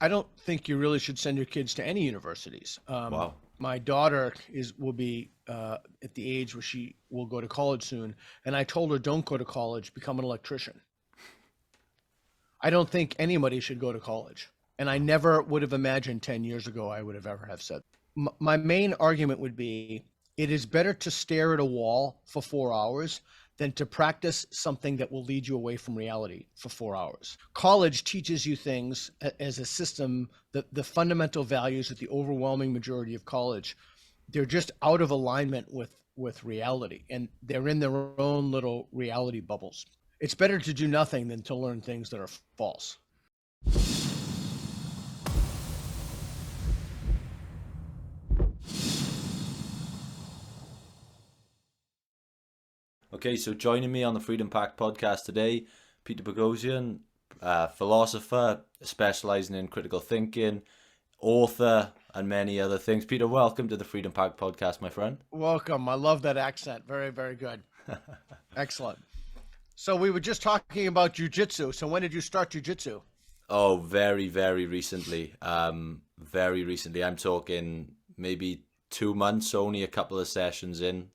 I don't think you really should send your kids to any universities. Wow. My daughter will be at the age where she will go to college soon, and I told her, don't go to college, become an electrician. I don't think anybody should go to college, and I never would have imagined 10 years ago I would have ever have said. My main argument would be it is better to stare at a wall for 4 hours than to practice something that will lead you away from reality for 4 hours. College teaches you things as a system, the fundamental values of the overwhelming majority of college, they're just out of alignment with reality, and they're in their own little reality bubbles. It's better to do nothing than to learn things that are false. Okay, so joining me on the Freedom Pack podcast today, Peter Boghossian, philosopher specializing in critical thinking, author, and many other things. Peter, welcome to the Freedom Pack podcast, my friend. Welcome. I love that accent. Very, very good. Excellent. So we were just talking about jiu-jitsu. So when did you start jiu-jitsu? Oh, very, very recently. Very recently. I'm talking maybe 2 months, only a couple of sessions in.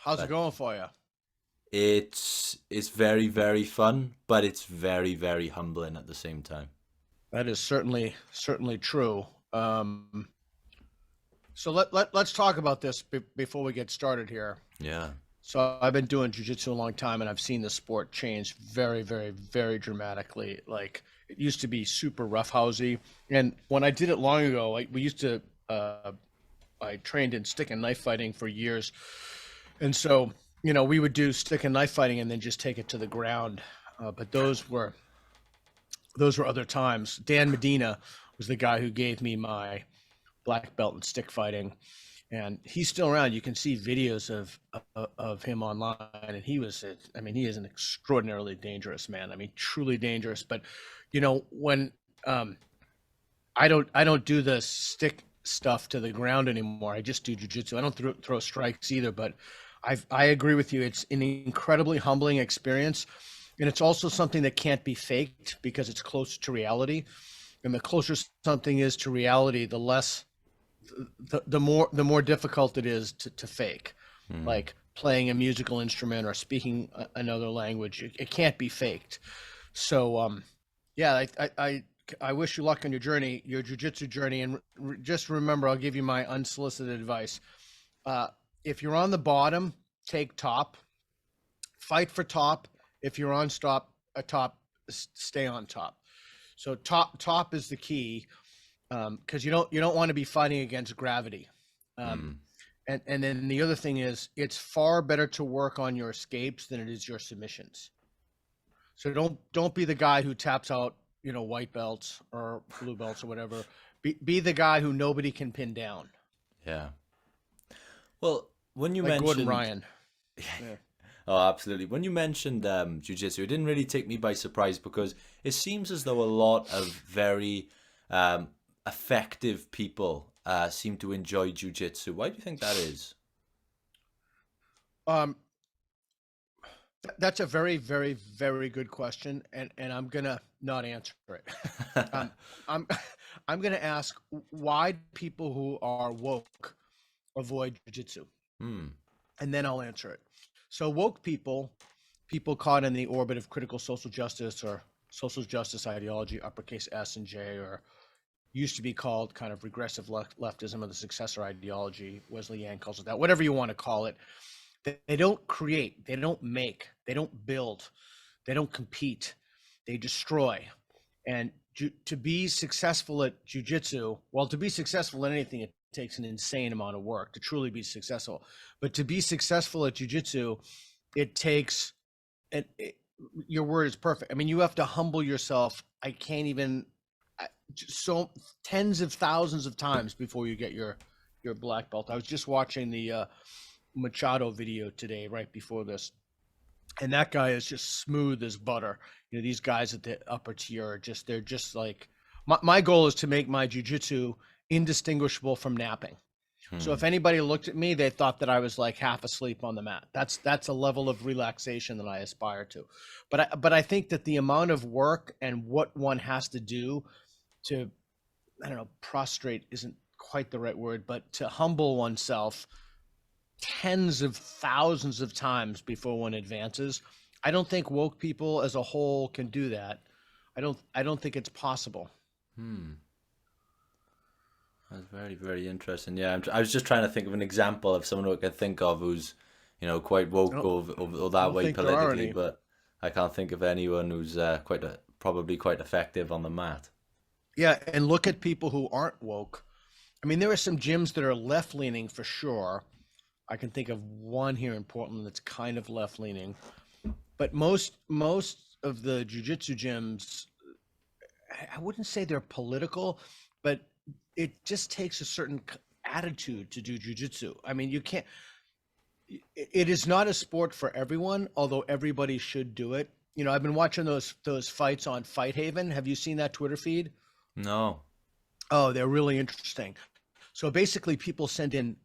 How's it going for you? It's very, very fun, but it's very, very humbling at the same time. That is certainly true. So let's talk about this before we get started here. Yeah. So I've been doing jiu-jitsu a long time, and I've seen the sport change very, very, very dramatically. Like, it used to be super roughhousey, and when I did it long ago, I trained in stick and knife fighting for years, and so we would do stick and knife fighting and then just take it to the ground. But those were other times. Dan Medina was the guy who gave me my black belt in stick fighting. And he's still around. You can see videos of him online, and he is an extraordinarily dangerous man. I mean, truly dangerous. But when I don't do the stick stuff to the ground anymore. I just do jiu-jitsu. I don't throw strikes either. But I agree with you. It's an incredibly humbling experience, and it's also something that can't be faked because it's closer to reality. And the closer something is to reality, the less. The more difficult it is to fake, like playing a musical instrument or speaking another language. It can't be faked. So yeah, I wish you luck on your journey, your jiu-jitsu journey, and just remember, I'll give you my unsolicited advice. If you're on the bottom, take top. Fight for top. If you're on top, stay on top. So top is the key. Because you don't want to be fighting against gravity, and then the other thing is it's far better to work on your escapes than it is your submissions. So don't be the guy who taps out white belts or blue belts or whatever. Be the guy who nobody can pin down. Yeah. Well, when you like mentioned Gordon Ryan. Yeah. Oh, absolutely. When you mentioned jiu-jitsu, it didn't really take me by surprise because it seems as though a lot of very effective people seem to enjoy jiu-jitsu. Why do you think that is? That's a very, very, very good question, and I'm gonna not answer it. I'm gonna ask why people who are woke avoid jiu-jitsu, and then I'll answer it. So woke people caught in the orbit of critical social justice or social justice ideology, uppercase S and J, or used to be called kind of regressive leftism or the successor ideology. Wesley Yang calls it that, whatever you want to call it. They don't create, they don't make, they don't build, they don't compete, they destroy. And to be successful at jiu-jitsu, well, to be successful in anything, it takes an insane amount of work to truly be successful. But to be successful at jiu-jitsu, it takes, your word is perfect. I mean, you have to humble yourself. I can't even, so tens of thousands of times before you get your black belt. I was just watching the Machado video today, right before this, and that guy is just smooth as butter. These guys at the upper tier are they're just like, my goal is to make my jiu-jitsu indistinguishable from napping. So if anybody looked at me, they thought that I was like half asleep on the mat. That's a level of relaxation that I aspire to. But I think that the amount of work and what one has to do to, I don't know, prostrate isn't quite the right word, but to humble oneself tens of thousands of times before one advances. I don't think woke people as a whole can do that. I don't think it's possible. Hmm. That's very, very interesting. Yeah, I was just trying to think of an example of someone who I could think of who's, quite I woke don't, or I that don't way think there are politically, any. but I can't think of anyone who's probably quite effective on the mat. Yeah, and look at people who aren't woke. I mean, there are some gyms that are left leaning for sure. I can think of one here in Portland that's kind of left leaning, but most of the jujitsu gyms, I wouldn't say they're political, but it just takes a certain attitude to do jujitsu. I mean, you can't. It is not a sport for everyone, although everybody should do it. I've been watching those fights on Fight Haven. Have you seen that Twitter feed? No. Oh, they're really interesting. So basically, people send in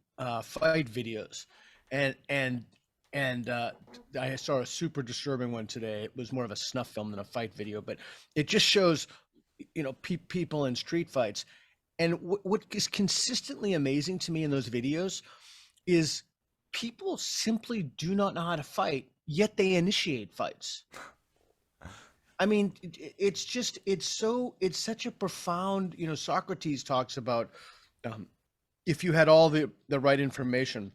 fight videos, and and I saw a super disturbing one today. It was more of a snuff film than a fight video, but it just shows people in street fights. And what is consistently amazing to me in those videos is people simply do not know how to fight, yet they initiate fights. I mean, it's just it's such a profound. Socrates talks about, um, if you had all the right information,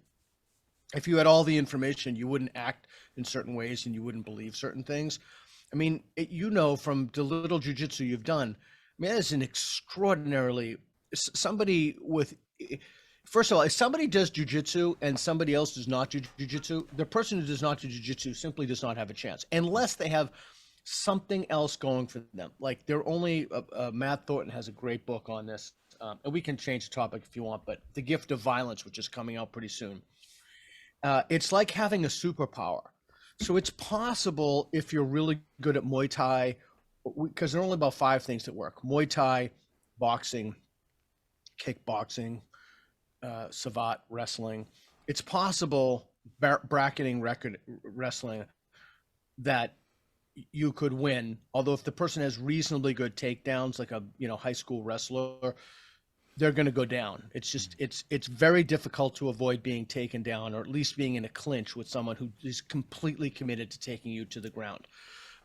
if you had all the information, you wouldn't act in certain ways and you wouldn't believe certain things. I mean, from the little jujitsu you've done, I mean, that is an extraordinarily somebody with. First of all, if somebody does jujitsu and somebody else does not do jujitsu, the person who does not do jujitsu simply does not have a chance unless they have something else going for them. Like they're only Matt Thornton has a great book on this, and we can change the topic if you want. But The Gift of Violence, which is coming out pretty soon, it's like having a superpower. So it's possible if you're really good at Muay Thai, because there are only about five things that work: Muay Thai, boxing, kickboxing, savate wrestling. It's possible bracketing record wrestling that you could win. Although if the person has reasonably good takedowns, like a high school wrestler, they're going to go down. It's just it's very difficult to avoid being taken down, or at least being in a clinch with someone who is completely committed to taking you to the ground.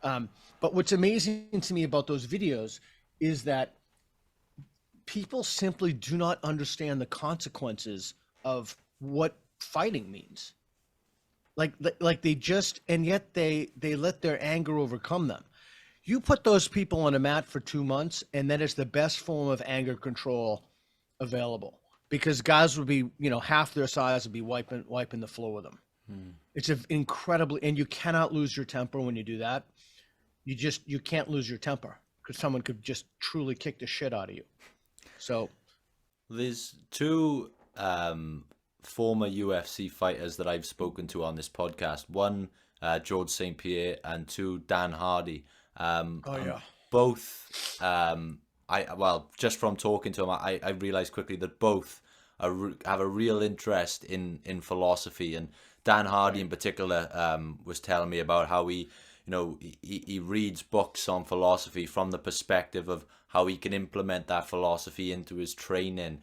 But what's amazing to me about those videos is that people simply do not understand the consequences of what fighting means. Like they just, and yet they let their anger overcome them. You put those people on a mat for 2 months, and that is the best form of anger control available, because guys would be, half their size would be wiping the floor with them. Hmm. It's an incredibly, and you cannot lose your temper when you do that. You can't lose your temper because someone could just truly kick the shit out of you. So There's two former UFC fighters that I've spoken to on this podcast. One, George St. Pierre, and two, Dan Hardy. oh And yeah. both, just from talking to them, I realized quickly that both have a real interest in philosophy. And Dan Hardy, Right. in particular, was telling me about how he reads books on philosophy from the perspective of how he can implement that philosophy into his training.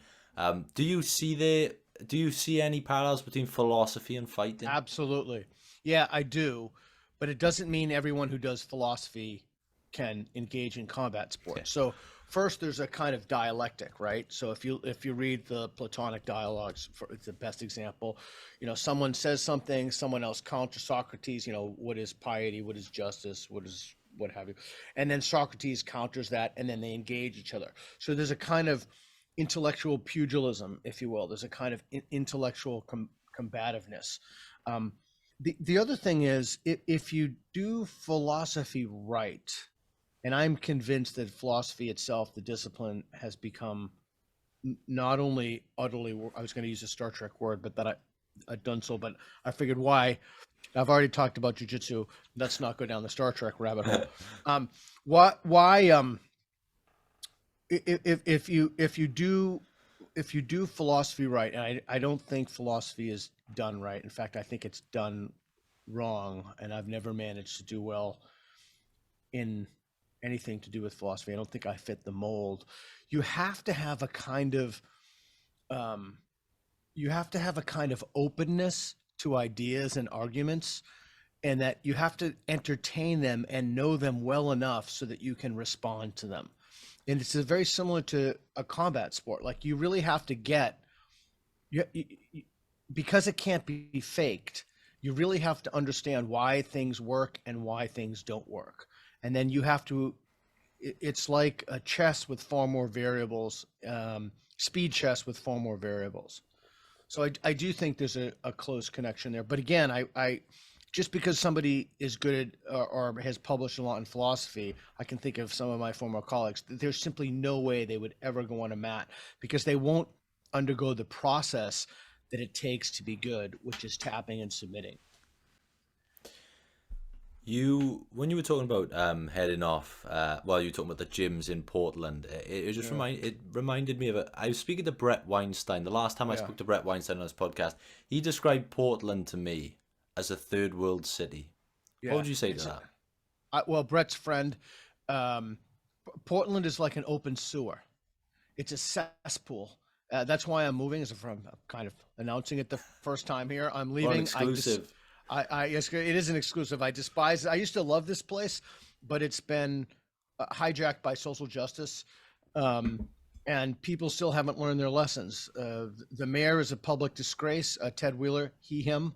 Do you see any parallels between philosophy and fighting? Absolutely. Yeah, I do. But it doesn't mean everyone who does philosophy can engage in combat Yeah. sports. So first there's a kind of dialectic, right? So if you read the Platonic dialogues, it's the best example. Someone says something, someone else counters Socrates, what is piety, what is justice, what have you. And then Socrates counters that, and then they engage each other. So there's a kind of intellectual pugilism, if you will. There's a kind of intellectual combativeness. Um, the other thing is, if you do philosophy right, and I'm convinced that philosophy itself, the discipline, has become not only utterly, I was going to use a Star Trek word, but I've done so, but I figured why. I've already talked about jujitsu. Let's not go down the Star Trek rabbit hole. Why if you do philosophy right, and I don't think philosophy is done right. In fact, I think it's done wrong, and I've never managed to do well in anything to do with philosophy. I don't think I fit the mold. You have to have a kind of um, you have to have a kind of openness to ideas and arguments, and that you have to entertain them and know them well enough so that you can respond to them. And it's very similar to a combat sport. Like you really have to get you, because it can't be faked. You really have to understand why things work and why things don't work, and then you have to. It's like a chess with far more variables, speed chess with far more variables. So I do think there's a close connection there. But again, I just because somebody is good at or has published a lot in philosophy, I can think of some of my former colleagues. There's simply no way they would ever go on a mat because they won't undergo the process that it takes to be good, which is tapping and submitting. When you were talking about heading off, well, you were talking about the gyms in Portland. Yeah, It reminded me of it. I was speaking to Brett Weinstein the last time I yeah, spoke to Brett Weinstein on his podcast. He described Portland to me as a third world city. What yeah. would you say to It's that? well, Brett's friend. Um, Portland is like an open sewer. It's a cesspool. That's why I'm moving. As if I'm kind of announcing it the first time here. I'm Well, an leaving. exclusive. Yes, it is an exclusive. I despise it. I used to love this place, but it's been hijacked by social justice, um, and people still haven't learned their lessons. The mayor is a public disgrace. Ted Wheeler, he, him.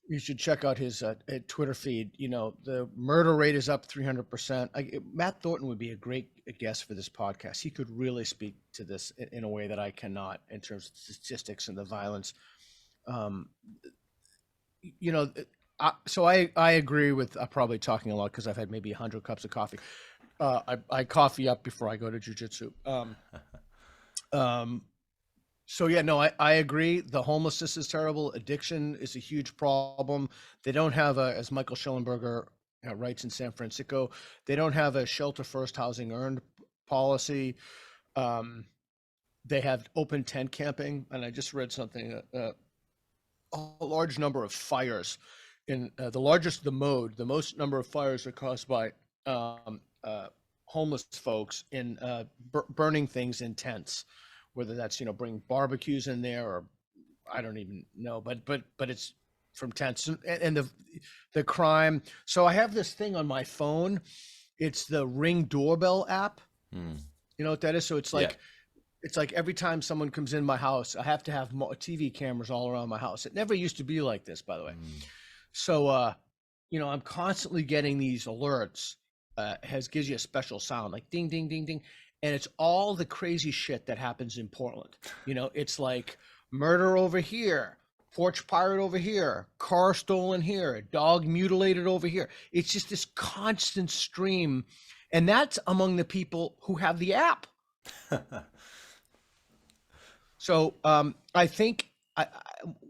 You should check out his Twitter feed. You know, the murder rate is up 300%. Matt Thornton would be a great guest for this podcast. He could really speak to this in a way that I cannot in terms of statistics and the violence. Um, you know, so I agree with probably talking a lot because I've had maybe 100 cups of coffee. I coffee up before I go to jujitsu. Um, so yeah, no, I agree. The homelessness is terrible. Addiction is a huge problem. They don't have a, as Michael Schellenberger writes in San Francisco, they don't have a shelter first, housing earned policy. Um, they have open tent camping, and I just read something. A large number of fires in the most number of fires are caused by um, uh, homeless folks in burning things in tents, whether that's bring barbecues in there or I don't even know, but it's from tents and the crime. So I have this thing on my phone. It's the Ring doorbell app. Hmm. You know what that is? So Yeah. it's like every time someone comes in my house, I have to have TV cameras all around my house. It never used to be like this, by the way. Hmm. So, I'm constantly getting these alerts. Has gives you a special sound like ding, ding, ding, ding, and it's all the crazy shit that happens in Portland. It's like murder over here, porch pirate over here, car stolen here, dog mutilated over here. It's just this constant stream, and that's among the people who have the app. So I think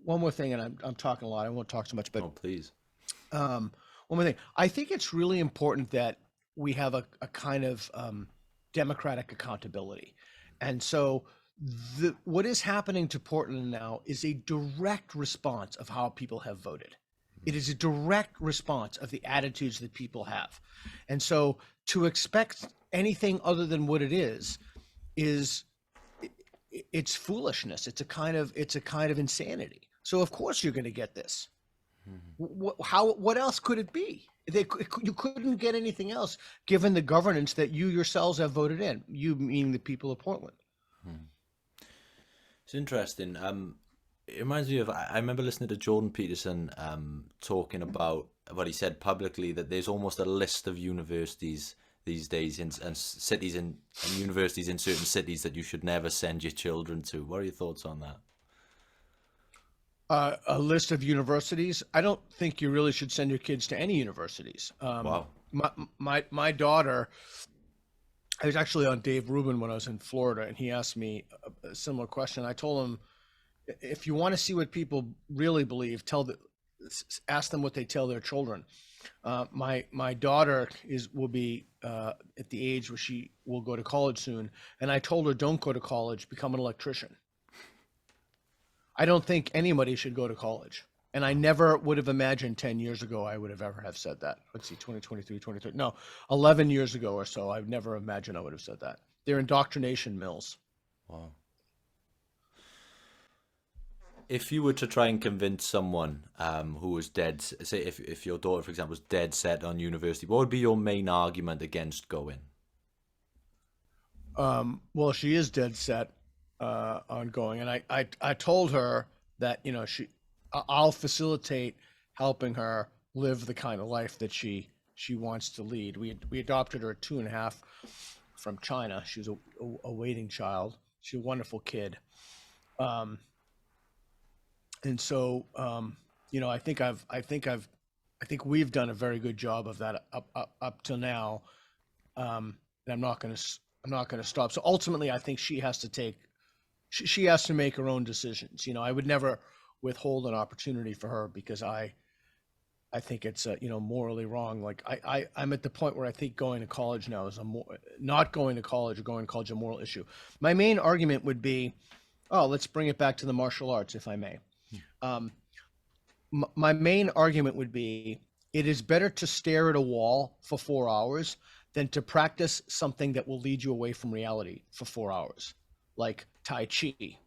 one more thing, and I'm talking a lot. I won't talk so much, but Oh, please. one more thing. I think it's really important that we have a kind of democratic accountability, and so what is happening to Portland now is a direct response of how people have voted. It is a direct response of the attitudes that people have, and so to expect anything other than what it is it's foolishness. It's a kind of insanity. So of course you're going to get this. What else could it be? You couldn't get anything else given the governance that you yourselves have voted in. You meaning the people of Portland. It's interesting. It reminds me of I remember listening to Jordan Peterson talking about what he said publicly that there's almost a list of universities these days and cities and universities in certain cities that you should never send your children to. What are your thoughts on that? A list of universities. I don't think you really should send your kids to any universities. Wow. My daughter. I was actually on Dave Rubin when I was in Florida, and he asked me a similar question. I told him, if you want to see what people really believe, ask them what they tell their children. My daughter will be at the age where she will go to college soon, and I told her, don't go to college, become an electrician. I don't think anybody should go to college. And I never would have imagined 10 years ago I would have ever have said that. Let's see, 2023, 2030. No, 11 years ago or so, I've never imagined I would have said that. They're indoctrination mills. Wow. If you were to try and convince someone who was dead, say if your daughter, for example, was dead set on university, what would be your main argument against going? Well, she is dead set on going, and I told her that I'll facilitate helping her live the kind of life that she wants to lead. We adopted her at 2.5 from China. She was a waiting child. She's a wonderful kid, and so I think we've done a very good job of that up till now. And I'm not going to stop. So ultimately, I think she has to make her own decisions. I would never withhold an opportunity for her because I think it's morally wrong. Like I'm at the point where I think going to college now is not going to college or going to college a moral issue. My main argument would be, let's bring it back to the martial arts, if I may. My main argument would be, it is better to stare at a wall for 4 hours than to practice something that will lead you away from reality for 4 hours, like Tai Chi.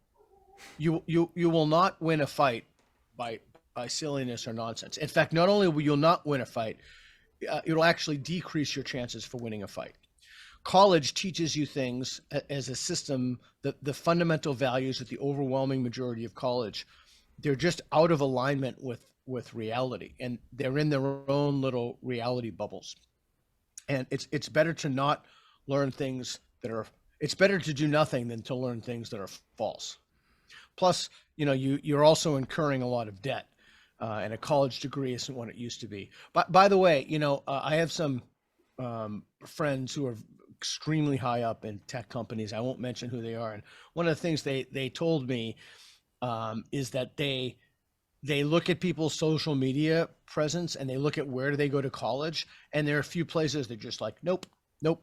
You will not win a fight by silliness or nonsense. In fact, not only will you not win a fight, it'll actually decrease your chances for winning a fight. College teaches you things as a system, the fundamental values of the overwhelming majority of college, they're just out of alignment with reality, and they're in their own little reality bubbles. And it's better to not learn things it's better to do nothing than to learn things that are false. Plus, you're also incurring a lot of debt, and a college degree isn't what it used to be. But by the way, I have some friends who are extremely high up in tech companies. I won't mention who they are. And one of the things they told me is that they look at people's social media presence and they look at where do they go to college, and there are a few places they're just like, nope.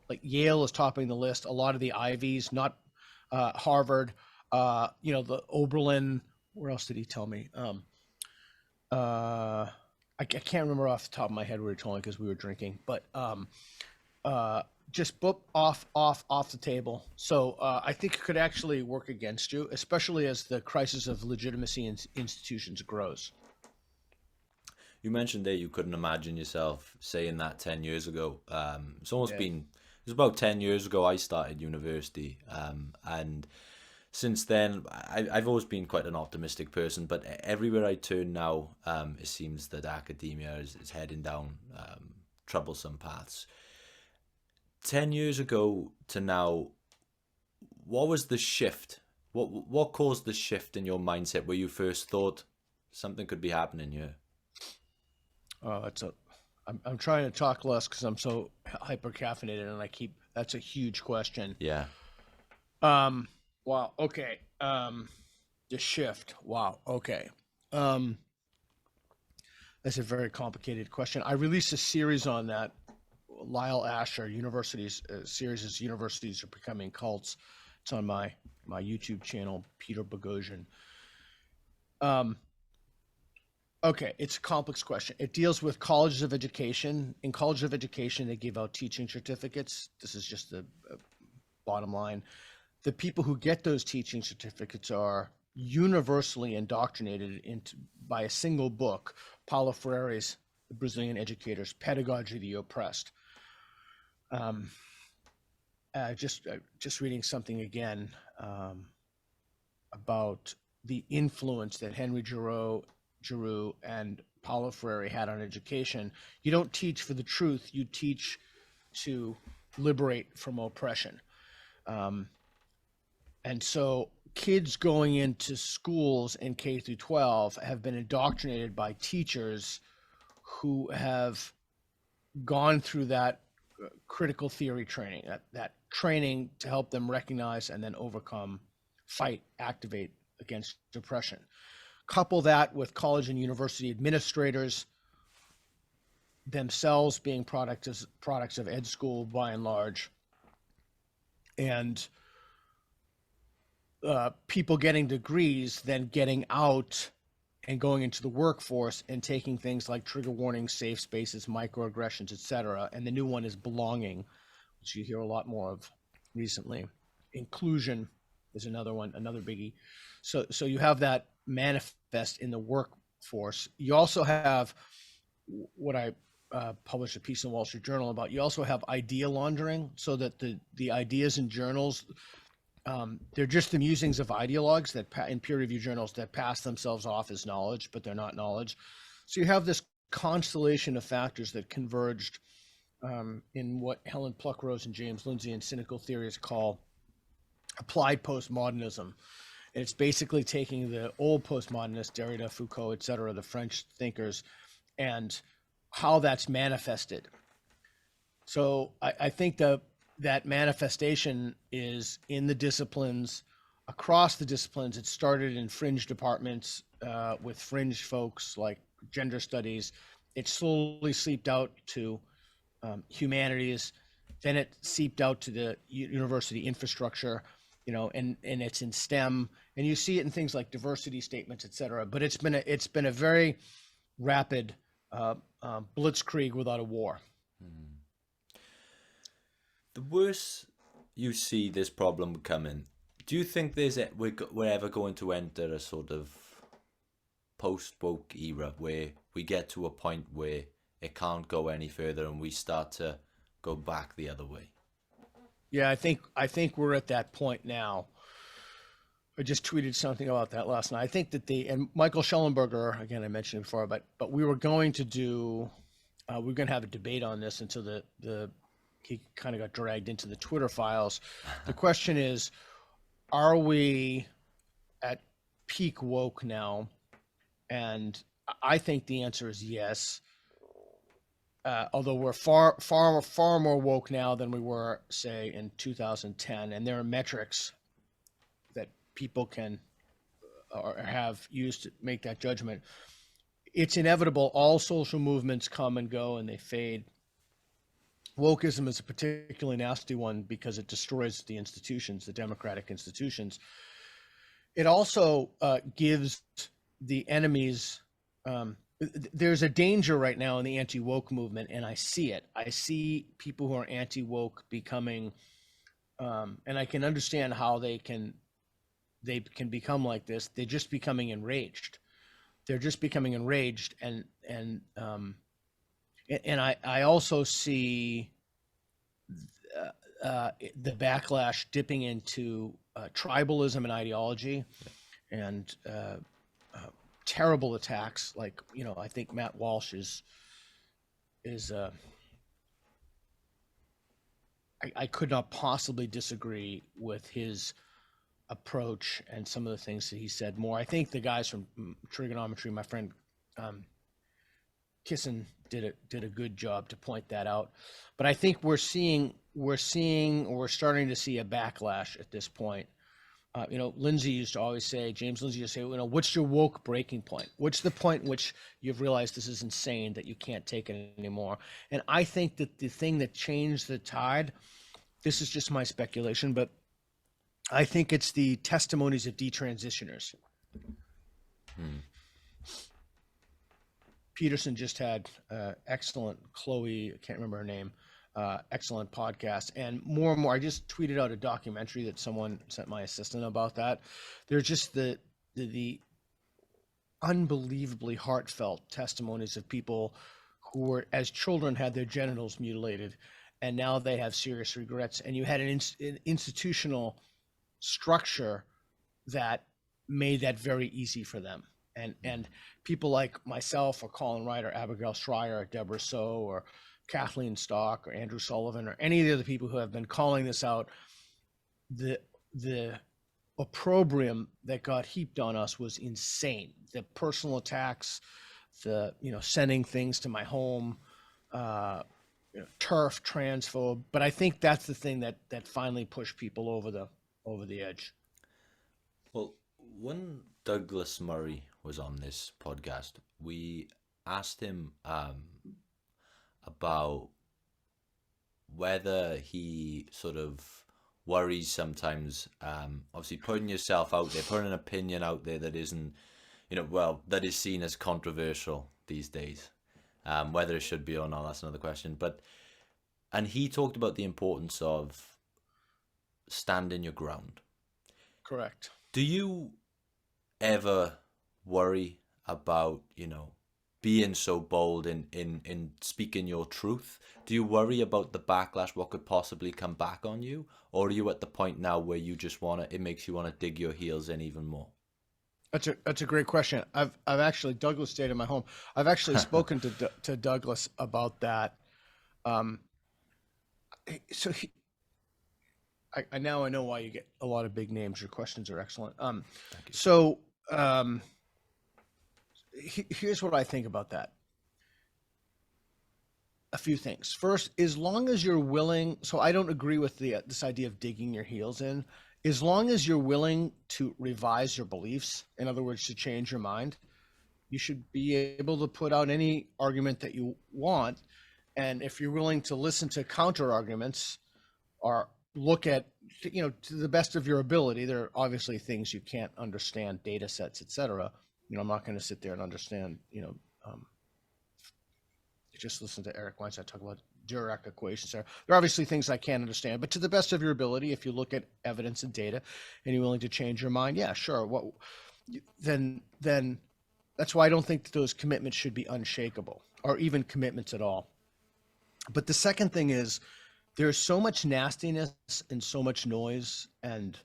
Like Yale is topping the list. A lot of the Ivies, not Harvard. The Oberlin. Where else did he tell me? I can't remember off the top of my head where he told me because we were drinking. But just boop off the table. So I think it could actually work against you, especially as the crisis of legitimacy in institutions grows. You mentioned that you couldn't imagine yourself saying that 10 years ago. It's almost been, it was about 10 years ago I started university. And since then, I've always been quite an optimistic person, but everywhere I turn now, it seems that academia is heading down troublesome paths. 10 years ago to now, what was the shift? What caused the shift in your mindset where you first thought something could be happening here? I'm trying to talk less because I'm so hyper caffeinated, and that's a huge question. Yeah. Wow. Okay. The shift. Wow. Okay. That's a very complicated question. I released a series on that. Lyle Asher, series is Universities Are Becoming Cults. It's on my YouTube channel, Peter Boghossian. Okay, it's a complex question. It deals with colleges of education. In colleges of education, they give out teaching certificates. This is just the bottom line. The people who get those teaching certificates are universally indoctrinated by a single book, Paulo Freire's The Brazilian Educators, Pedagogy of the Oppressed. Just reading something again about the influence that Henry Giroux and Paulo Freire had on education. You don't teach for the truth, you teach to liberate from oppression. And so kids going into schools in K through 12 have been indoctrinated by teachers who have gone through that critical theory training, that training to help them recognize and then overcome, fight, activate against depression. Couple that with college and university administrators themselves being products of ed school by and large, and people getting degrees, then getting out and going into the workforce and taking things like trigger warnings, safe spaces, microaggressions, etc. And the new one is belonging, which you hear a lot more of recently. Inclusion is another one, another biggie. So you have that manifest in the workforce. You also have what I published a piece in the Wall Street Journal about. You also have idea laundering, so that the ideas in journals, they're just the musings of ideologues that in peer review journals that pass themselves off as knowledge, but they're not knowledge. So you have this constellation of factors that converged in what Helen Pluckrose and James Lindsay in Cynical Theories call applied postmodernism. And it's basically taking the old postmodernists, Derrida, Foucault, et cetera, the French thinkers, and how that's manifested. So I think that manifestation is in the disciplines, across the disciplines. It started in fringe departments with fringe folks like gender studies. It slowly seeped out to humanities. Then it seeped out to the university infrastructure, and it's in STEM, and you see it in things like diversity statements, et cetera. But it's been a very rapid blitzkrieg without a war. The worse you see this problem becoming, do you think we're ever going to enter a sort of post-woke era where we get to a point where it can't go any further and we start to go back the other way? Yeah, I think we're at that point now. I just tweeted something about that last night. I think that and Michael Schellenberger, again, I mentioned it before, but we were going to have a debate on this until he kind of got dragged into the Twitter files. The question is, are we at peak woke now? And I think the answer is yes. Although we're far more woke now than we were, say, in 2010, and there are metrics that people can or have used to make that judgment. It's inevitable. All social movements come and go, and they fade. Wokeism is a particularly nasty one because it destroys the institutions, the democratic institutions. It also gives the enemies. There's a danger right now in the anti-woke movement, and I see it. I see people who are anti-woke becoming, and I can understand how they can become like this. They're just becoming enraged. And I also see the backlash dipping into tribalism and ideology, and terrible attacks. Like, I think Matt Walsh is I could not possibly disagree with his approach and some of the things that he said more. I think the guys from Trigonometry, my friend Kissin, did a good job to point that out. But I think we're starting to see a backlash at this point. Lindsay used to always say, James Lindsay used to say, what's your woke breaking point? What's the point in which you've realized this is insane, that you can't take it anymore? And I think that the thing that changed the tide, this is just my speculation, but I think it's the testimonies of detransitioners. Peterson just had excellent, Chloe, I can't remember her name, excellent podcast. And more, I just tweeted out a documentary that someone sent my assistant about that. There's just the unbelievably heartfelt testimonies of people who were, as children, had their genitals mutilated, and now they have serious regrets. And you had an institutional structure that made that very easy for them. And people like myself, or Colin Wright, or Abigail Schreier, or Deborah So, or Kathleen Stock, or Andrew Sullivan, or any of the other people who have been calling this out, the opprobrium that got heaped on us was insane. The personal attacks, the sending things to my home, turf, transphobe. But I think that's the thing that finally pushed people over the edge. Well, when Douglas Murray was on this podcast, we asked him about whether he sort of worries sometimes, obviously putting yourself out there, putting an opinion out there that isn't, well, that is seen as controversial these days. Whether it should be or not, that's another question. And he talked about the importance of standing your ground. Correct. Do you ever worry about, being so bold in speaking your truth? Do you worry about the backlash, what could possibly come back on you? Or are you at the point now where you just it makes you want to dig your heels in even more? That's a great question. I've actually, Douglas stayed in my home. I've actually spoken to Douglas about that. Um, so I now I know why you get a lot of big names. Your questions are excellent. Thank you. So here's what I think about that. A few things. First, as long as you're willing, so I don't agree with this idea of digging your heels in. As long as you're willing to revise your beliefs, in other words, to change your mind, you should be able to put out any argument that you want. And if you're willing to listen to counter arguments or look at, to the best of your ability, there are obviously things you can't understand, data sets, et cetera. I'm not going to sit there and understand, just listen to Eric Weinstein talk about Dirac equations. There are obviously things I can't understand, but to the best of your ability, if you look at evidence and data and you're willing to change your mind, yeah, sure. Then that's why I don't think that those commitments should be unshakable or even commitments at all. But the second thing is there's so much nastiness and so much noise and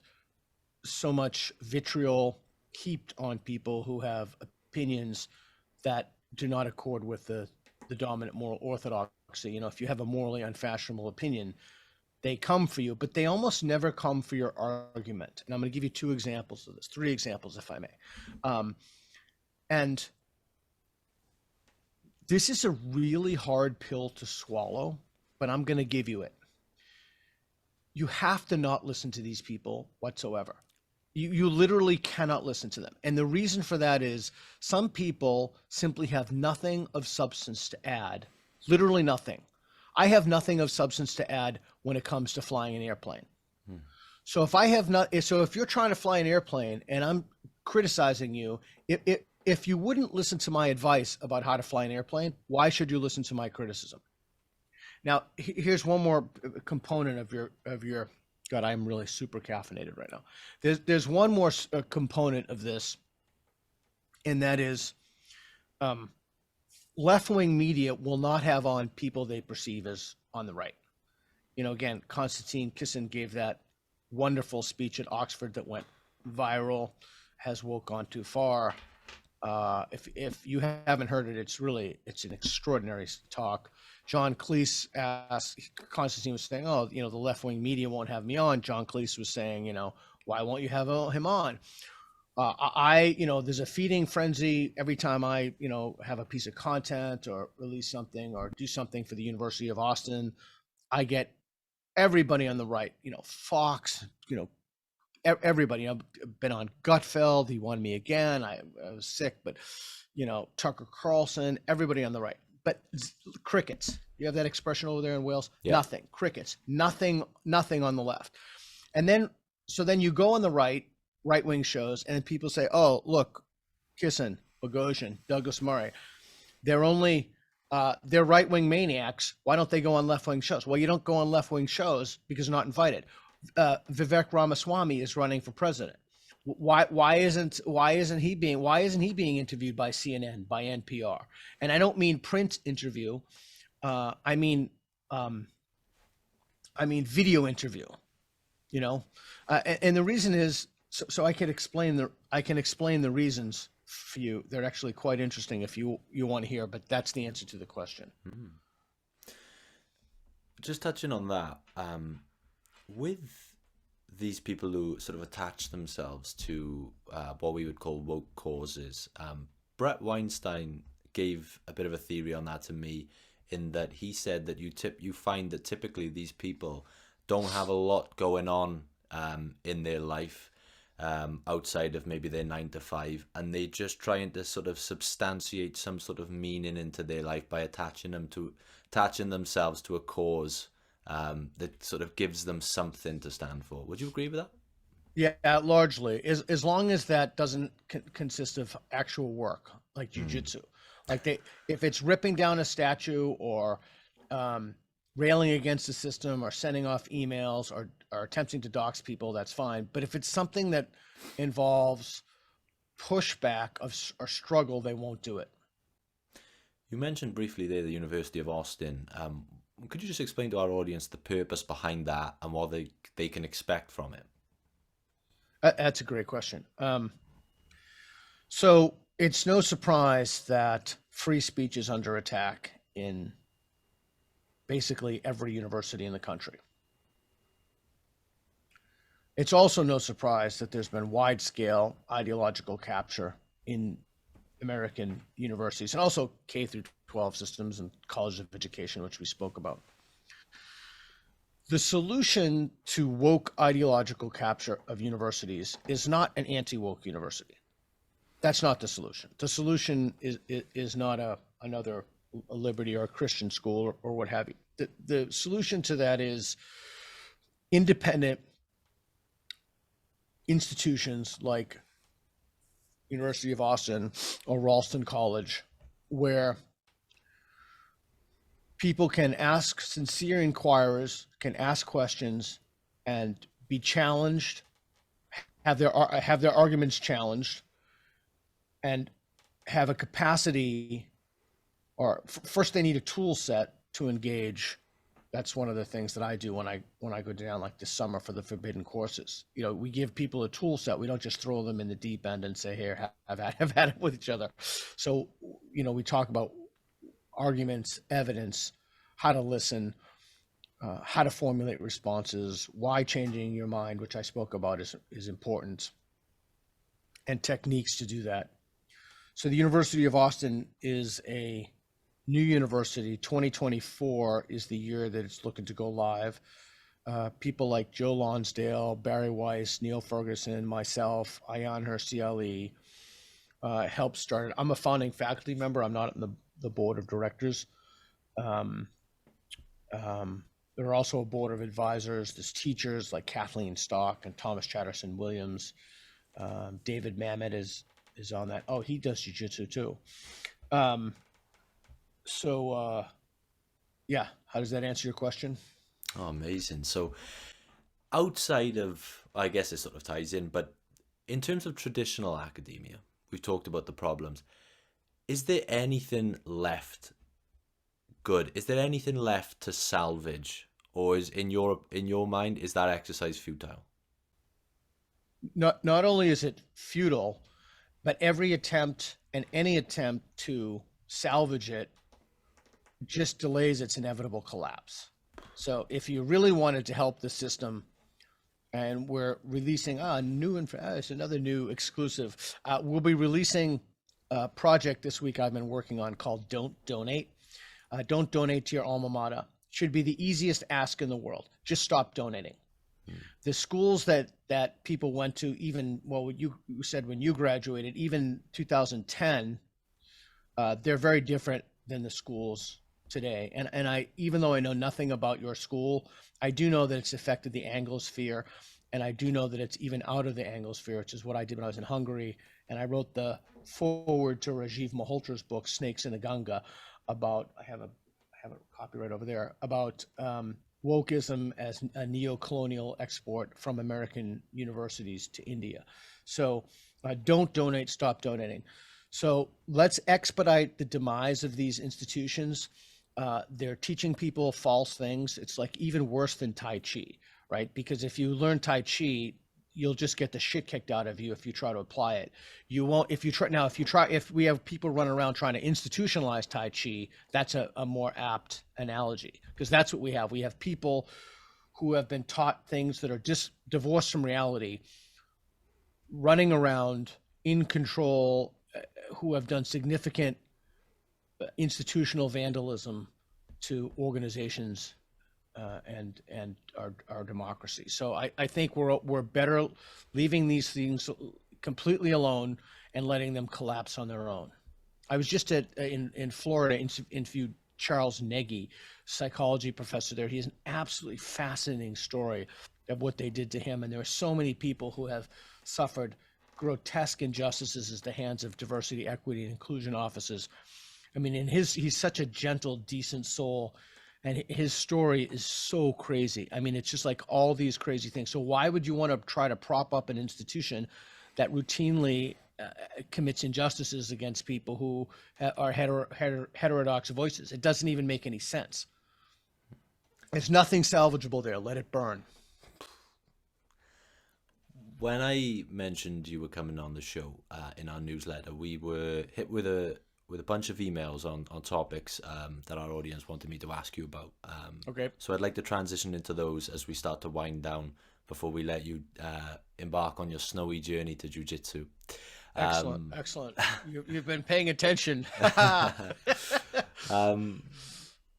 so much vitriol heaped on people who have opinions that do not accord with the dominant moral orthodoxy. If you have a morally unfashionable opinion, they come for you, but they almost never come for your argument. And I'm going to give you 2 examples of this, 3 examples, if I may. And this is a really hard pill to swallow, but I'm going to give you it. You have to not listen to these people whatsoever. You literally cannot listen to them. And the reason for that is some people simply have nothing of substance to add, literally nothing. I have nothing of substance to add when it comes to flying an airplane. So if you're trying to fly an airplane and I'm criticizing you, if you wouldn't listen to my advice about how to fly an airplane, why should you listen to my criticism? Now, here's one more component of your God, I'm really super caffeinated right now. There's one more component of this, and that is left-wing media will not have on people they perceive as on the right. Again, Konstantin Kisin gave that wonderful speech at Oxford that went viral, has woke on too far. If you haven't heard it, it's an extraordinary talk. John Cleese asked, Constantine was saying, the left-wing media won't have me on. John Cleese was saying, why won't you have him on? There's a feeding frenzy every time I, have a piece of content or release something or do something for the University of Austin. I get everybody on the right, Fox, everybody. I've been on Gutfeld. He won me again. I was sick, but Tucker Carlson, everybody on the right. But crickets. You have that expression over there in Wales. Yeah. Nothing. Crickets. Nothing on the left. And then you go on the right-wing shows, and people say, "Oh, look, Kisin, Boghossian, Douglas Murray. They're right-wing maniacs. Why don't they go on left-wing shows?" Well, you don't go on left-wing shows because you're not invited. Vivek Ramaswamy is running for president. Why isn't he being interviewed by CNN, by NPR? And I don't mean print interview. I mean video interview. And the reason is so I can explain the reasons for you. They're actually quite interesting if you want to hear. But that's the answer to the question. Just touching on that, with these people who sort of attach themselves to what we would call woke causes. Brett Weinstein gave a bit of a theory on that to me, in that he said that you find that typically these people don't have a lot going on in their life outside of maybe their 9 to 5, and they just trying to sort of substantiate some sort of meaning into their life by attaching themselves to a cause that sort of gives them something to stand for. Would you agree with that? Yeah, largely, as long as that doesn't consist of actual work, like Hmm. jujitsu. Like if it's ripping down a statue or um, railing against the system or sending off emails or attempting to dox people, that's fine. But if it's something that involves pushback or struggle, they won't do it. You mentioned briefly there the University of Austin. Could you just explain to our audience the purpose behind that and what they can expect from it? That's a great question. So it's no surprise that free speech is under attack in basically every university in the country. It's also no surprise that there's been wide scale ideological capture in American universities and also K through 12 systems and colleges of education, which we spoke about. The solution to woke ideological capture of universities is not an anti woke university. That's not the solution. The solution is not another a liberty or a Christian school or what have you. The solution to that is independent institutions like University of Austin or Ralston College, where people can ask sincere inquirers, can ask questions, and be challenged, have their arguments challenged, and have a capacity. Or first, they need a tool set to engage. That's one of the things that I do when I go down like this summer for the forbidden courses. We give people a tool set. We don't just throw them in the deep end and say, "Here, have at it with each other." So, we talk about arguments, evidence, how to listen, how to formulate responses, why changing your mind, which I spoke about, is important, and techniques to do that. So the University of Austin is a new university. 2024 is the year that it's looking to go live. People like Joe Lonsdale, Barry Weiss, Neil Ferguson, myself, Ayan Hirsi Ali helped start it. I'm a founding faculty member. I'm not in the board of directors. Um, there are also a board of advisors. There's teachers like Kathleen Stock and Thomas Chatterson Williams. David Mamet is on that. Oh, he does jujitsu too. Um, so yeah, how does that answer your question? Oh, amazing. So, outside of, I guess it sort of ties in, but in terms of traditional academia, we've talked about the problems. Is there anything left good? Is there anything left to salvage? Or is in your mind, is that exercise futile? Not only is it futile, but every attempt and any attempt to salvage it just delays its inevitable collapse. So if you really wanted to help the system, and we're releasing it's another new exclusive. We'll be releasing a project this week I've been working on called Don't Donate. Don't donate to your alma mater. Should be the easiest ask in the world. Just stop donating. The schools that people went to, even you said when you graduated, even 2010, they're very different than the schools today. And I, even though I know nothing about your school, I do know that it's affected the Anglosphere, and I do know that it's even out of the Anglosphere, which is what I did when I was in Hungary. And I wrote the foreword to Rajiv Malhotra's book Snakes in the Ganga about. I have a copyright over there about wokeism as a neo-colonial export from American universities to India. So don't donate, stop donating. So let's expedite the demise of these institutions. They're teaching people false things. It's like even worse than Tai Chi, right? Because if you learn Tai Chi, you'll just get the shit kicked out of you if you try to apply it. You won't if you try now if we have people running around trying to institutionalize Tai Chi, that's a more apt analogy, because that's what we have. We have people who have been taught things that are just divorced from reality, running around in control, who have done significant institutional vandalism to organizations and our democracy. So I think we're better leaving these things completely alone and letting them collapse on their own. I was just in Florida, interviewed Charles Negi, psychology professor there. He has an absolutely fascinating story of what they did to him. And there are so many people who have suffered grotesque injustices at the hands of diversity, equity, and inclusion offices. I mean, he's such a gentle, decent soul, and his story is so crazy. I mean, it's just like all these crazy things. So why would you want to try to prop up an institution that routinely commits injustices against people who are heterodox voices? It doesn't even make any sense. There's nothing salvageable there. Let it burn. When I mentioned you were coming on the show in our newsletter, we were hit with a bunch of emails on topics that our audience wanted me to ask you about. Okay. So I'd like to transition into those as we start to wind down before we let you embark on your snowy journey to jiu-jitsu. Excellent, excellent. You've been paying attention.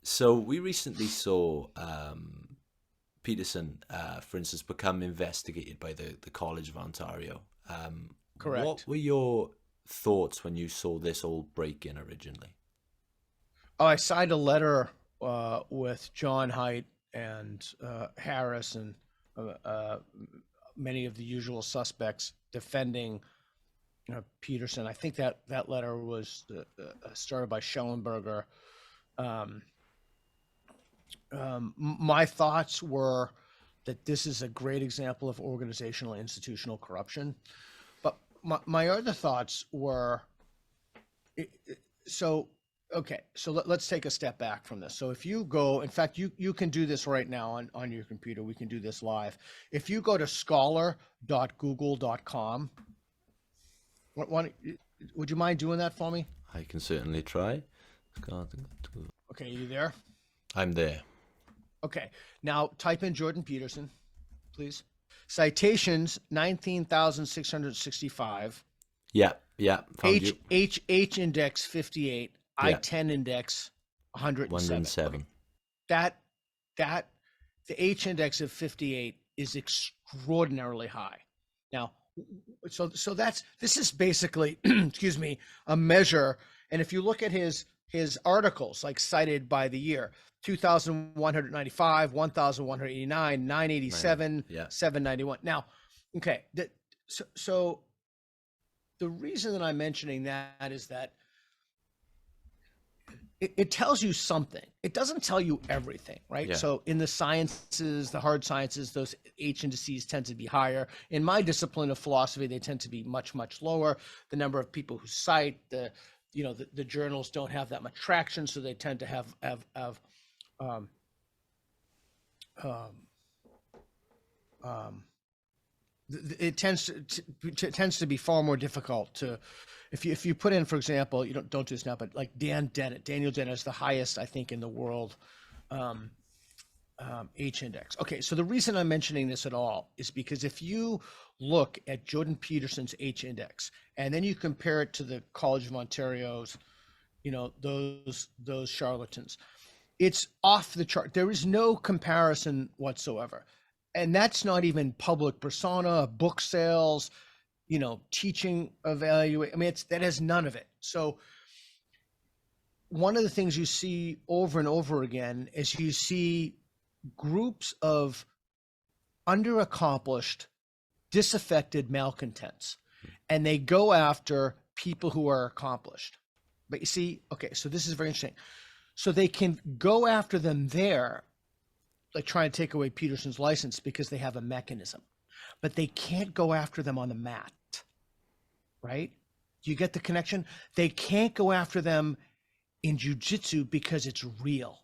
So we recently saw Peterson, for instance, become investigated by the College of Ontario. Correct. What were your thoughts when you saw this all break in originally? Oh, I signed a letter with John Haidt and Harris and many of the usual suspects defending Peterson. I think that letter was started by Schellenberger. My thoughts were that this is a great example of organizational institutional corruption. But my other thoughts were, let's take a step back from this. So if you go, in fact, you can do this right now on your computer. We can do this live. If you go to scholar.google.com, would you mind doing that for me? I can certainly try. Okay, you there? I'm there. Okay, now type in Jordan Peterson, please. Citations 19,665. Yeah. Found you. H index 58. Yeah. I-10 index 107. Okay. That the H index of 58 is extraordinarily high. Now, so this is basically, excuse me, a measure. And if you look at his articles, like cited by the year, 2,195, 1,189, 987, 791. Now, okay, so the reason that I'm mentioning that is that it tells you something. It doesn't tell you everything, right? Yeah. So in the sciences, the hard sciences, those H indices tend to be higher. In my discipline of philosophy, they tend to be much, much lower. The number of people who cite, the journals don't have that much traction, so they tend to have it tends to be far more difficult to, if you put in, for example, you don't do this now, but like Daniel Dennett is the highest, I think, in the world H index. Okay, so the reason I'm mentioning this at all is because if you look at Jordan Peterson's H index and then you compare it to the College of Ontario's, those charlatans, it's off the chart. There is no comparison whatsoever. And that's not even public persona, book sales, teaching, evaluate. I mean, that has none of it. So one of the things you see over and over again is you see groups of underaccomplished, disaffected malcontents, and they go after people who are accomplished. But you see, okay, so this is very interesting. So they can go after them there, like try and take away Peterson's license because they have a mechanism, but they can't go after them on the mat, right? Do you get the connection? They can't go after them in jiu-jitsu because it's real,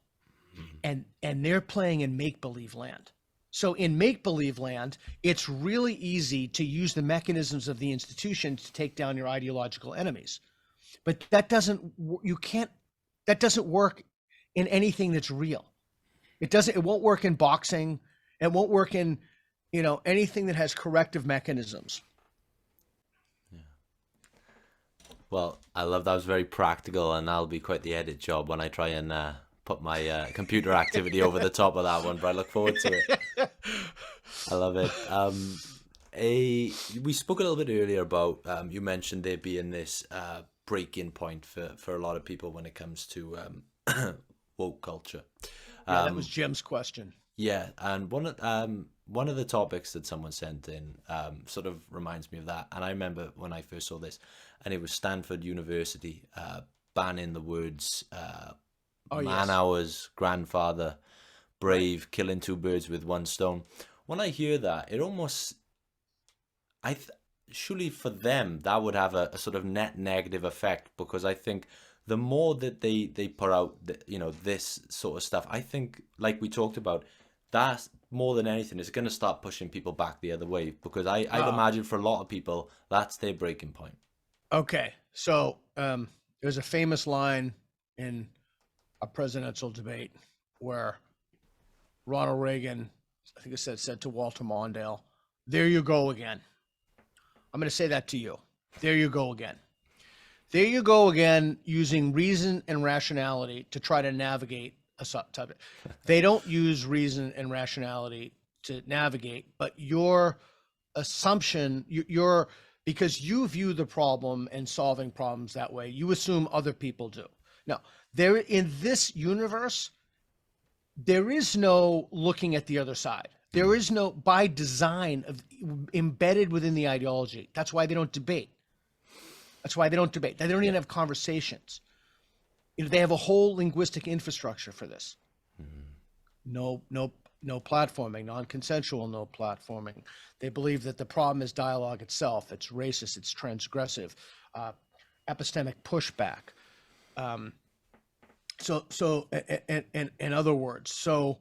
and they're playing in make-believe land. So in make-believe land, it's really easy to use the mechanisms of the institution to take down your ideological enemies, but that doesn't work in anything that's real. It won't work in boxing. It won't work in, anything that has corrective mechanisms. Yeah. Well, I love that. Was very practical, and that'll be quite the edit job when I try and put my computer activity over the top of that one, but I look forward to it. I love it. We spoke a little bit earlier about, you mentioned there being this break-in point for a lot of people when it comes to woke culture. Yeah, that was Jim's question. Yeah, and one of the topics that someone sent in sort of reminds me of that. And I remember when I first saw this, and it was Stanford University banning the words Oh man yes. hours, grandfather, Right. brave, killing two birds with one stone. When I hear that, it almost, surely for them that would have a sort of net negative effect, because I think the more that they put out this sort of stuff, I think, like we talked about, that more than anything is going to start pushing people back the other way, because I'd Uh, imagine for a lot of people that's their breaking point. okay. So there's a famous line in a presidential debate where Ronald Reagan, I think it said to Walter Mondale, "There you go again." I'm going to say that to you. There you go again. There you go again, using reason and rationality to try to navigate a topic. They don't use reason and rationality to navigate, but your assumption, your because you view the problem and solving problems that way, you assume other people do. Now, there in this universe, there is no looking at the other side. There Mm. is no by design of embedded within the ideology. That's why they don't debate. That's why they don't debate. They don't Yeah. even have conversations. They have a whole linguistic infrastructure for this. Mm. No platforming, non-consensual, no platforming. They believe that the problem is dialogue itself. It's racist. It's transgressive. Uh, epistemic pushback. Um, in other words, so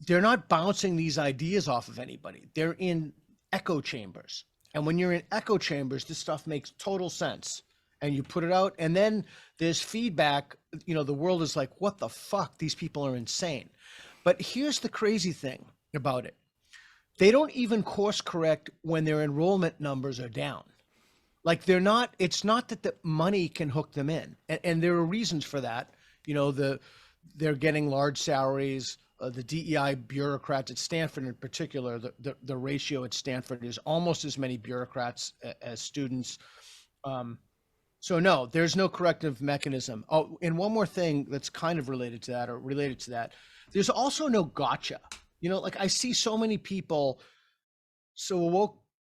they're not bouncing these ideas off of anybody. They're in echo chambers. And when you're in echo chambers, this stuff makes total sense. And you put it out, and then there's feedback. The world is like, what the fuck? These people are insane. But here's the crazy thing about it. They don't even course correct when their enrollment numbers are down. Like it's not that the money can hook them in. And there are reasons for that. They're getting large salaries. The DEI bureaucrats at Stanford in particular, the ratio at Stanford is almost as many bureaucrats as students. So no, there's no corrective mechanism. Oh, and one more thing that's kind of related to that, or related to that, there's also no gotcha. Like I see so many people, so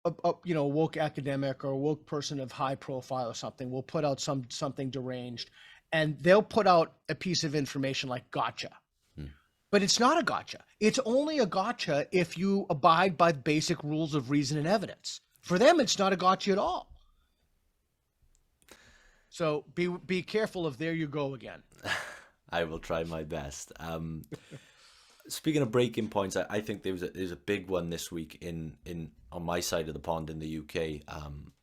a woke academic or a woke person of high profile or something will put out something deranged, and they'll put out a piece of information like gotcha. Mm. But it's not a gotcha. It's only a gotcha if you abide by the basic rules of reason and evidence. For them, it's not a gotcha at all. So be careful of there you go again. I will try my best. Speaking of breaking points, I think there's a big one this week in on my side of the pond in the UK.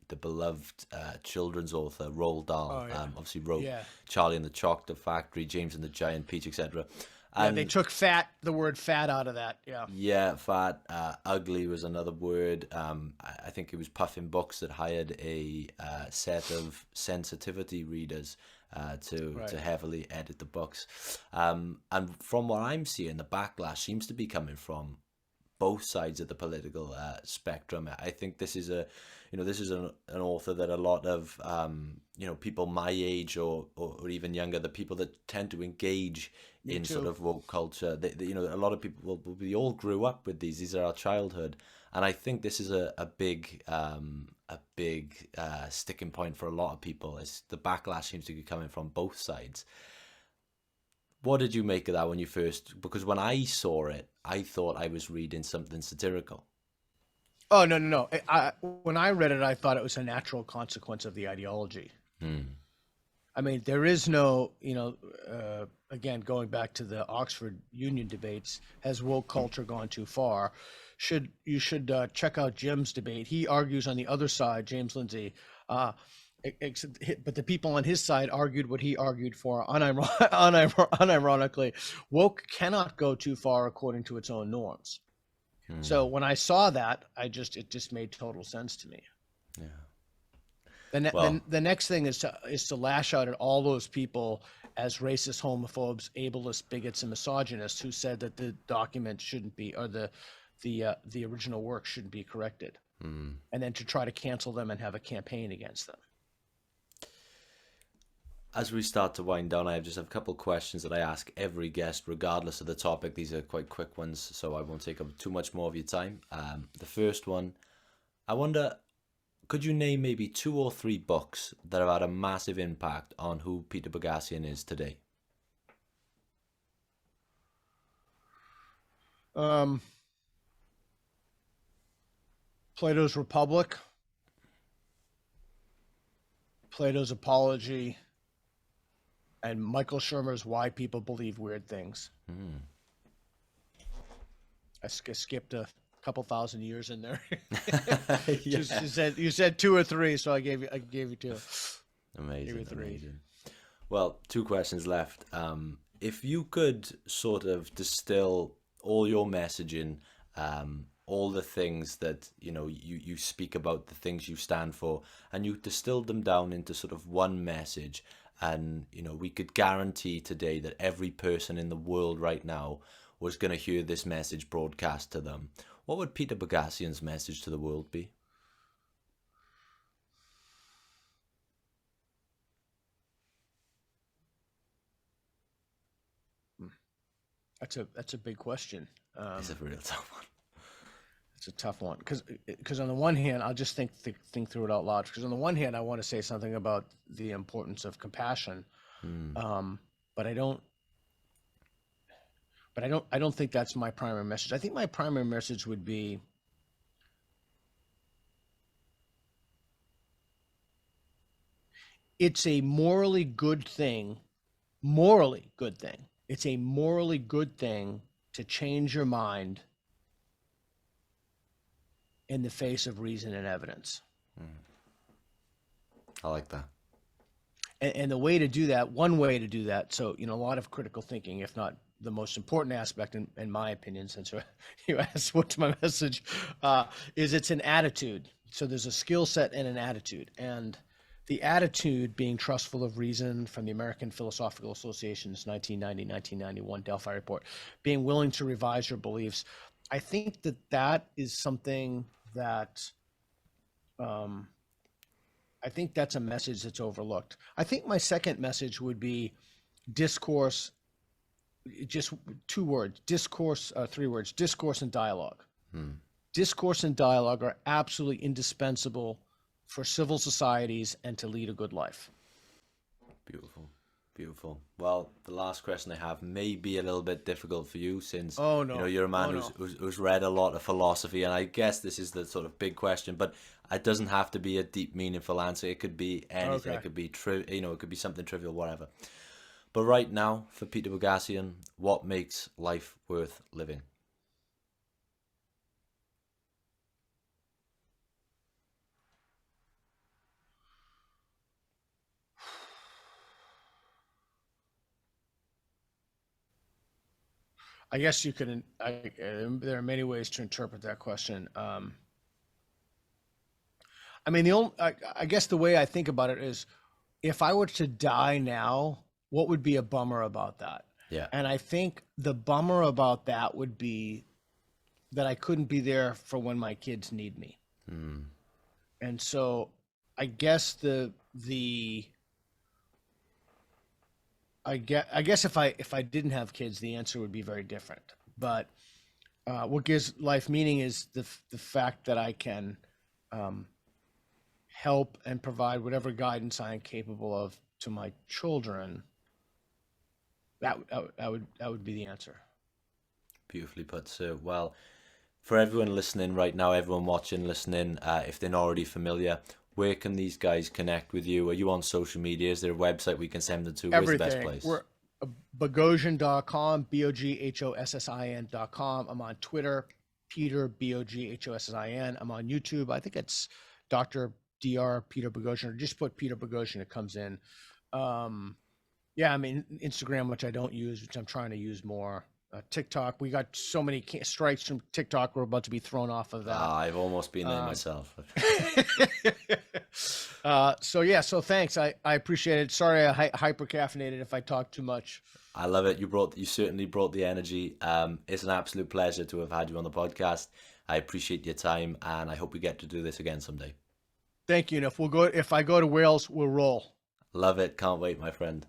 The beloved children's author Roald Dahl, Oh yeah, obviously wrote yeah, Charlie and the Chocolate Factory, James and the Giant Peach, etc. yeah. They And took the word fat out of that. Yeah, yeah, fat, ugly was another word. I think it was Puffin Books that hired a set of sensitivity readers to right. heavily edit the books. And from what I'm seeing, the backlash seems to be coming from both sides of the political spectrum. I think this is an author that a lot of people my age or even younger, the people that tend to engage Me in sort too. of woke culture, a lot of people we all grew up with these are our childhood, and I think this is a big sticking point for a lot of people. Is the backlash seems to be coming from both sides. What did you make of that when you first? Because when I saw it, I thought I was reading something satirical. Oh no, no, no. When I read it, I thought it was a natural consequence of the ideology. Hmm. I mean, there is no, again, going back to the Oxford Union debates, has woke culture gone too far? You should check out Jim's debate. He argues on the other side, James Lindsay, uh, but the people on his side argued what he argued for unironically. Woke cannot go too far according to its own norms. So Hmm. when I saw that, it just made total sense to me. Yeah. The next thing is to lash out at all those people as racist, homophobes, ableist, bigots, and misogynists who said that the document shouldn't be, or the original work shouldn't be corrected, and then to try to cancel them and have a campaign against them. As we start to wind down, I just have a couple of questions that I ask every guest, regardless of the topic. These are quite quick ones, so I won't take up too much more of your time. The first one, I wonder, could you name maybe 2 or 3 books that have had a massive impact on who Peter Boghossian is today? Um, Plato's Republic, Plato's Apology, and Michael Shermer's Why People Believe Weird Things. I skipped a couple thousand years in there. Yeah. You said 2 or 3, so I gave you 2. Amazing, 3. amazing. Well, 2 questions left. If you could sort of distill all your messaging, all the things that you speak about, the things you stand for, and you distilled them down into sort of one message, and we could guarantee today that every person in the world right now was going to hear this message broadcast to them, what would Peter Boghossian's message to the world be? That's a big question. It's a real tough one. It's a tough one because on the one hand, I'll just think through it out loud. Because on the one hand, I want to say something about the importance of compassion, but I don't. I don't think that's my primary message. I think my primary message would be it's a morally good thing. It's a morally good thing to change your mind in the face of reason and evidence. I like that. And the way to do that, one way to do that, so a lot of critical thinking, if not the most important aspect, in my opinion, since you asked what's my message, is it's an attitude. So there's a skill set and an attitude. And the attitude being trustful of reason from the American Philosophical Association's 1990-1991 Delphi report, being willing to revise your beliefs. I think that is something that I think that's a message that's overlooked. I think my second message would be discourse, just 2 words, discourse, 3 words, discourse and dialogue. Discourse and dialogue are absolutely indispensable for civil societies and to lead a good life. Beautiful. Beautiful. Well, the last question I have may be a little bit difficult for you since you're a man who's read a lot of philosophy, and I guess this is the sort of big question, but it doesn't have to be a deep, meaningful answer. It could be anything. Okay. It could be it could be something trivial, whatever. But right now, for Peter Boghossian, what makes life worth living? I guess you could. There are many ways to interpret that question. I mean, I guess the way I think about it is, if I were to die now, what would be a bummer about that? Yeah. And I think the bummer about that would be that I couldn't be there for when my kids need me. And so, I guess I guess if I didn't have kids, the answer would be very different. But what gives life meaning is the fact that I can help and provide whatever guidance I am capable of to my children. That would be the answer. Beautifully put, sir. Well, for everyone listening right now, everyone watching, listening, if they're not already familiar, where can these guys connect with you? Are you on social media? Is there a website we can send them to? Where's the best place? We're Boghossian.com, Boghossian.com. I'm on Twitter, Peter, Boghossian. I'm on YouTube. I think it's Dr. Peter Boghossian, or just put Peter Boghossian, it comes in. Yeah, I mean, Instagram, which I don't use, which I'm trying to use more. TikTok, we got so many strikes from TikTok. We're about to be thrown off of that. I've almost been there myself. So thanks. I appreciate it. Sorry, I hyper caffeinated if I talk too much. I love it. You certainly brought the energy. It's an absolute pleasure to have had you on the podcast. I appreciate your time, and I hope we get to do this again someday. Thank you. And if I go to Wales, we'll roll. Love it. Can't wait, my friend.